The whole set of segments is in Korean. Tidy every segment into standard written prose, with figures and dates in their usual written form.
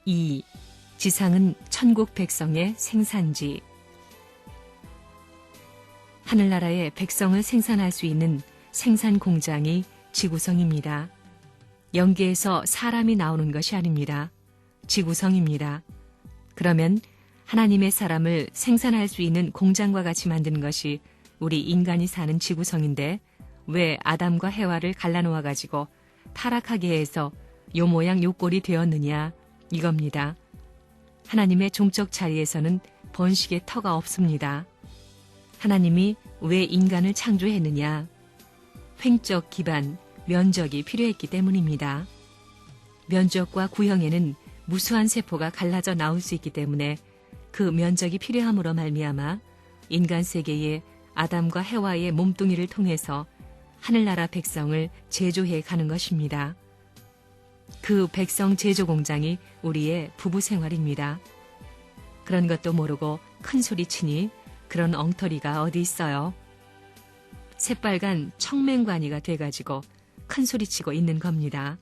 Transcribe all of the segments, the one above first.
2. 지상은 천국 백성의 생산지. 하늘나라의 백성을 생산할 수 있는 생산 공장이 지구성입니다. 영계에서 사람이 나오는 것이 아닙니다. 지구성입니다. 그러면 하나님의 사람을 생산할 수 있는 공장과 같이 만드는 것이 우리 인간이 사는 지구성인데 왜 아담과 해와를 갈라놓아 가지고 타락하게 해서 요 모양 요 꼴이 되었느냐 이겁니다. 하나님의 종적 자리에서는 번식의 터가 없습니다. 하나님이 왜 인간을 창조했느냐? 횡적 기반, 면적이 필요했기 때문입니다. 면적과 구형에는 무수한 세포가 갈라져 나올 수 있기 때문에 그 면적이 필요함으로 말미암아 인간 세계에 아담과 해와의 몸뚱이를 통해서 하늘나라 백성을 제조해 가는 것입니다. 그 백성 제조 공장이 우리의 부부 생활입니다. 그런 것도 모르고 큰 소리 치니 그런 엉터리가 어디 있어요. 새빨간 청맹관이가 돼가지고 큰 소리 치고 있는 겁니다.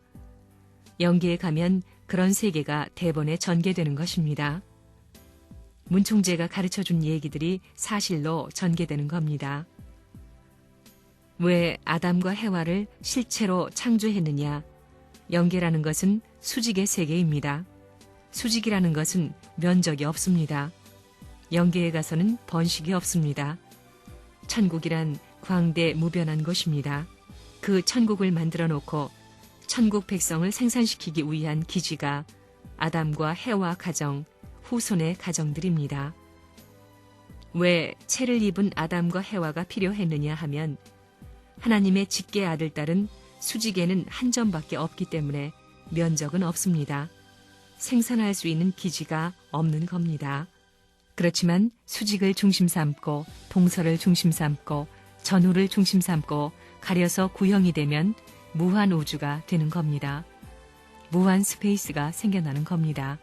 영계에 가면 그런 세계가 대번에 전개되는 것입니다. 문총재가 가르쳐준 얘기들이 사실로 전개되는 겁니다. 왜 아담과 해와를 실체로 창조했느냐? 영계라는 것은 수직의 세계입니다. 수직이라는 것은 면적이 없습니다. 영계에 가서는 번식이 없습니다. 천국이란 광대 무변한 곳입니다. 그 천국을 만들어 놓고 천국 백성을 생산시키기 위한 기지가 아담과 해와 가정, 후손의 가정들입니다. 왜 채를 입은 아담과 해와가 필요했느냐 하면 하나님의 직계 아들, 딸은 수직에는 한 점밖에 없기 때문에 면적은 없습니다. 생산할 수 있는 기지가 없는 겁니다. 그렇지만 수직을 중심 삼고 동서를 중심 삼고 전후를 중심 삼고 가려서 구형이 되면 무한 우주가 되는 겁니다. 무한 스페이스가 생겨나는 겁니다.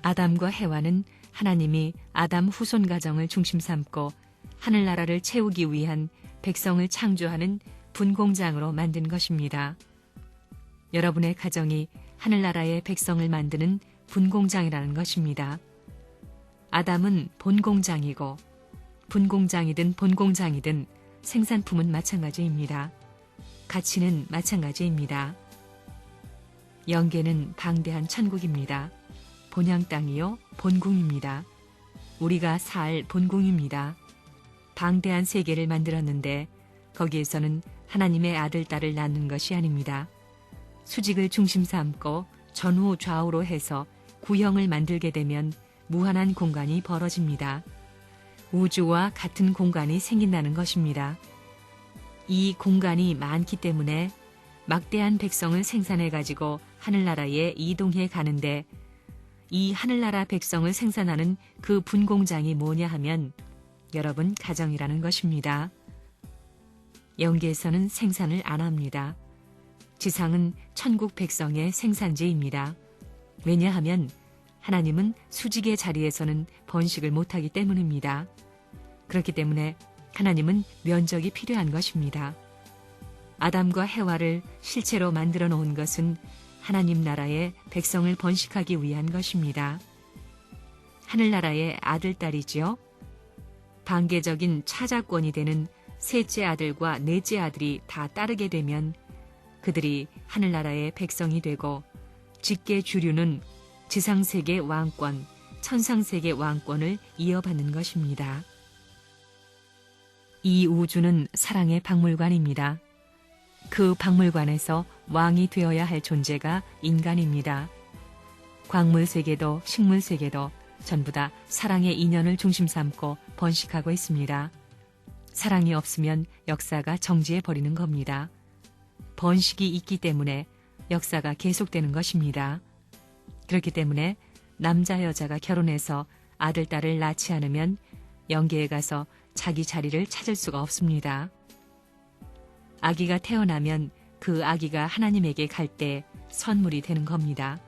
아담과 해와는 하나님이 아담 후손 가정을 중심 삼고 하늘나라를 채우기 위한 백성을 창조하는 분공장으로 만든 것입니다. 여러분의 가정이 하늘나라의 백성을 만드는 분공장이라는 것입니다. 아담은 본공장이고 분공장이든 본공장이든 생산품은 마찬가지입니다. 가치는 마찬가지입니다. 영계는 방대한 천국입니다. 본향 땅이요 본궁입니다. 우리가 살 본궁입니다. 방대한 세계를 만들었는데 거기에서는 하나님의 아들, 딸을 낳는 것이 아닙니다. 수직을 중심 삼고 전후 좌우로 해서 구형을 만들게 되면 무한한 공간이 벌어집니다. 우주와 같은 공간이 생긴다는 것입니다. 이 공간이 많기 때문에 막대한 백성을 생산해가지고 하늘나라에 이동해 가는데 이 하늘나라 백성을 생산하는 그 분공장이 뭐냐 하면 여러분 가정이라는 것입니다. 영계에서는 생산을 안 합니다. 지상은 천국 백성의 생산지입니다. 왜냐하면 하나님은 수직의 자리에서는 번식을 못하기 때문입니다. 그렇기 때문에 하나님은 면적이 필요한 것입니다. 아담과 해와를 실체로 만들어 놓은 것은 하나님 나라의 백성을 번식하기 위한 것입니다. 하늘나라의 아들, 딸이지요. 반계적인 차자권이 되는 셋째 아들과 넷째 아들이 다 따르게 되면 그들이 하늘나라의 백성이 되고 직계 주류는 지상세계 왕권, 천상세계 왕권을 이어받는 것입니다. 이 우주는 사랑의 박물관입니다. 그 박물관에서 왕이 되어야 할 존재가 인간입니다. 광물세계도 식물세계도 전부 다 사랑의 인연을 중심 삼고 번식하고 있습니다. 사랑이 없으면 역사가 정지해 버리는 겁니다. 번식이 있기 때문에 역사가 계속되는 것입니다. 그렇기 때문에 남자 여자가 결혼해서 아들, 딸을 낳지 않으면 영계에 가서 자기 자리를 찾을 수가 없습니다. 아기가 태어나면 그 아기가 하나님에게 갈 때 선물이 되는 겁니다.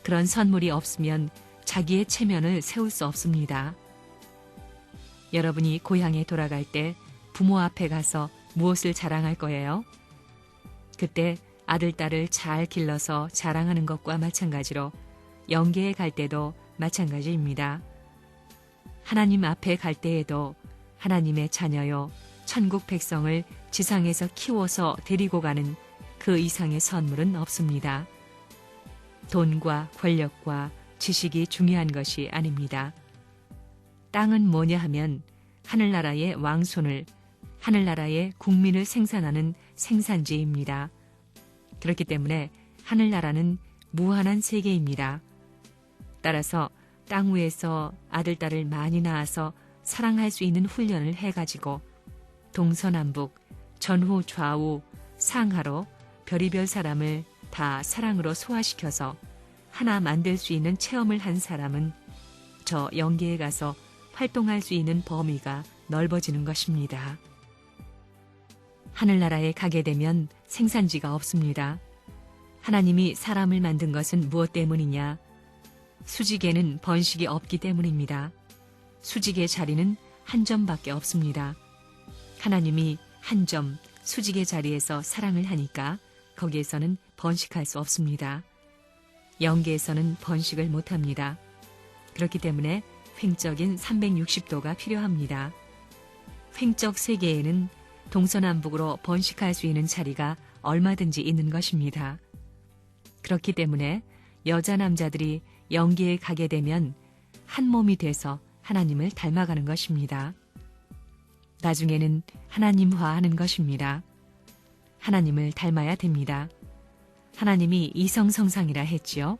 그런 선물이 없으면 자기의 체면을 세울 수 없습니다. 여러분이 고향에 돌아갈 때 부모 앞에 가서 무엇을 자랑할 거예요? 그때 아들, 딸을 잘 길러서 자랑하는 것과 마찬가지로 영계에 갈 때도 마찬가지입니다. 하나님 앞에 갈 때에도 하나님의 자녀요, 천국 백성을 지상에서 키워서 데리고 가는 그 이상의 선물은 없습니다. 돈과 권력과 지식이 중요한 것이 아닙니다. 땅은 뭐냐 하면 하늘나라의 왕손을, 하늘나라의 국민을 생산하는 생산지입니다. 그렇기 때문에 하늘나라는 무한한 세계입니다. 따라서 땅 위에서 아들, 딸을 많이 낳아서 사랑할 수 있는 훈련을 해가지고 동서남북, 전후, 좌우, 상하로 별의별 사람을 다 사랑으로 소화시켜서 하나 만들 수 있는 체험을 한 사람은 저 영계에 가서 활동할 수 있는 범위가 넓어지는 것입니다. 하늘나라에 가게 되면 생산지가 없습니다. 하나님이 사람을 만든 것은 무엇 때문이냐? 수직에는 번식이 없기 때문입니다. 수직의 자리는 한 점밖에 없습니다. 하나님이 한 점, 수직의 자리에서 사랑을 하니까 거기에서는 번식할 수 없습니다. 영계에서는 번식을 못합니다. 그렇기 때문에 횡적인 360도가 필요합니다. 횡적 세계에는 동서남북으로 번식할 수 있는 자리가 얼마든지 있는 것입니다. 그렇기 때문에 여자 남자들이 영계에 가게 되면 한 몸이 돼서 하나님을 닮아가는 것입니다. 나중에는 하나님화하는 것입니다. 하나님을 닮아야 됩니다. 하나님이 이성성상이라 했지요.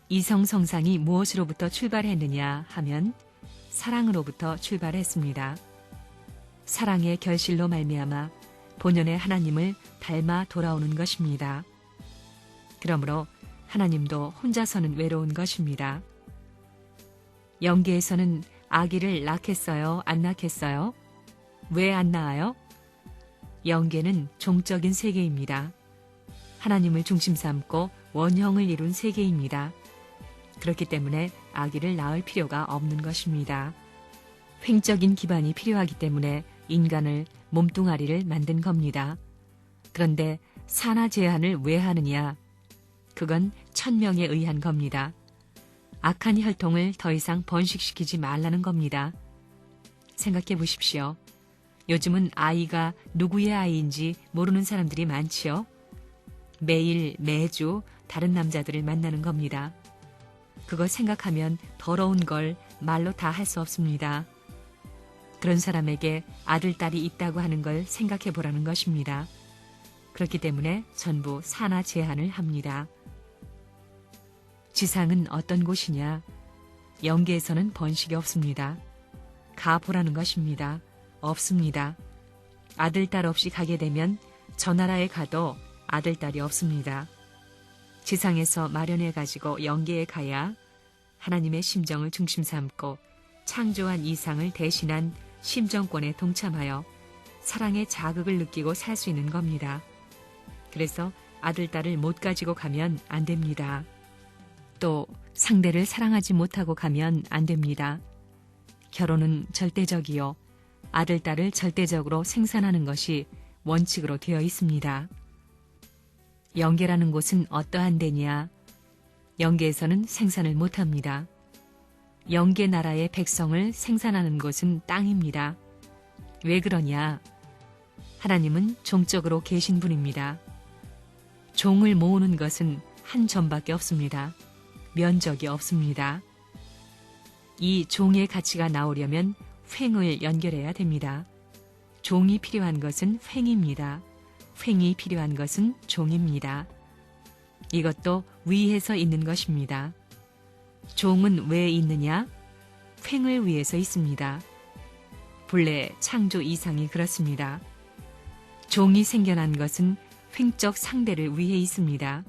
이성성상이 무엇으로부터 출발했느냐 하면 사랑으로부터 출발했습니다. 사랑의 결실로 말미암아 본연의 하나님을 닮아 돌아오는 것입니다. 그러므로 하나님도 혼자서는 외로운 것입니다. 영계에서는 아기를 낳겠어요? 안 낳겠어요? 왜 안 낳아요? 영계는 종적인 세계입니다. 하나님을 중심 삼고 원형을 이룬 세계입니다. 그렇기 때문에 아기를 낳을 필요가 없는 것입니다. 횡적인 기반이 필요하기 때문에 인간을, 몸뚱아리를 만든 겁니다. 그런데 산하 제한을 왜 하느냐? 그건 천명에 의한 겁니다. 악한 혈통을 더 이상 번식시키지 말라는 겁니다. 생각해 보십시오. 요즘은 아이가 누구의 아이인지 모르는 사람들이 많지요. 매일 매주 다른 남자들을 만나는 겁니다. 그거 생각하면 더러운 걸 말로 다 할 수 없습니다. 그런 사람에게 아들, 딸이 있다고 하는 걸 생각해 보라는 것입니다. 그렇기 때문에 전부 산하 제한을 합니다. 지상은 어떤 곳이냐? 영계에서는 번식이 없습니다. 가보라는 것입니다. 없습니다. 아들, 딸 없이 가게 되면 저 나라에 가도 아들, 딸이 없습니다. 지상에서 마련해가지고 영계에 가야 하나님의 심정을 중심 삼고 창조한 이상을 대신한 심정권에 동참하여 사랑의 자극을 느끼고 살 수 있는 겁니다. 그래서 아들, 딸을 못 가지고 가면 안 됩니다. 또 상대를 사랑하지 못하고 가면 안 됩니다. 결혼은 절대적이요. 아들, 딸을 절대적으로 생산하는 것이 원칙으로 되어 있습니다. 영계라는 곳은 어떠한 데냐? 영계에서는 생산을 못합니다. 영계 나라의 백성을 생산하는 곳은 땅입니다. 왜 그러냐? 하나님은 종적으로 계신 분입니다. 종을 모으는 것은 한 점밖에 없습니다. 면적이 없습니다. 이 종의 가치가 나오려면 횡을 연결해야 됩니다. 종이 필요한 것은 횡입니다. 횡이 필요한 것은 종입니다. 이것도 위에서 있는 것입니다. 종은 왜 있느냐? 횡을 위해서 있습니다. 본래 창조 이상이 그렇습니다. 종이 생겨난 것은 횡적 상대를 위해 있습니다.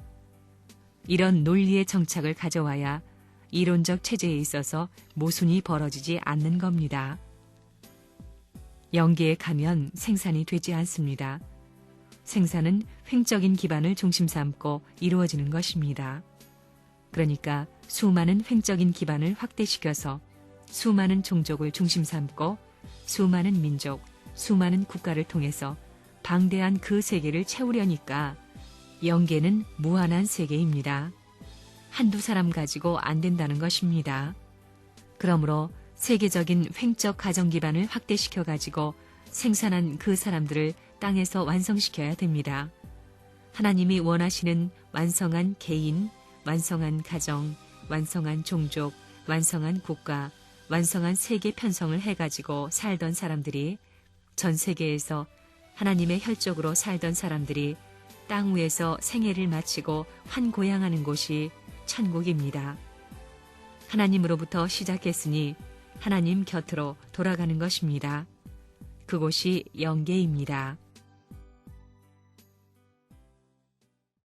이런 논리의 정착을 가져와야 이론적 체제에 있어서 모순이 벌어지지 않는 겁니다. 영계에 가면 생산이 되지 않습니다. 생산은 횡적인 기반을 중심 삼고 이루어지는 것입니다. 그러니까 수많은 횡적인 기반을 확대시켜서 수많은 종족을 중심 삼고 수많은 민족, 수많은 국가를 통해서 방대한 그 세계를 채우려니까 영계는 무한한 세계입니다. 한두 사람 가지고 안 된다는 것입니다. 그러므로 세계적인 횡적 가정 기반을 확대시켜 가지고 생산한 그 사람들을 땅에서 완성시켜야 됩니다. 하나님이 원하시는 완성한 개인, 완성한 가정, 완성한 종족, 완성한 국가, 완성한 세계 편성을 해가지고 살던 사람들이, 전 세계에서 하나님의 혈족으로 살던 사람들이 땅 위에서 생애를 마치고 환고향하는 곳이 천국입니다. 하나님으로부터 시작했으니 하나님 곁으로 돌아가는 것입니다. 그곳이 영계입니다.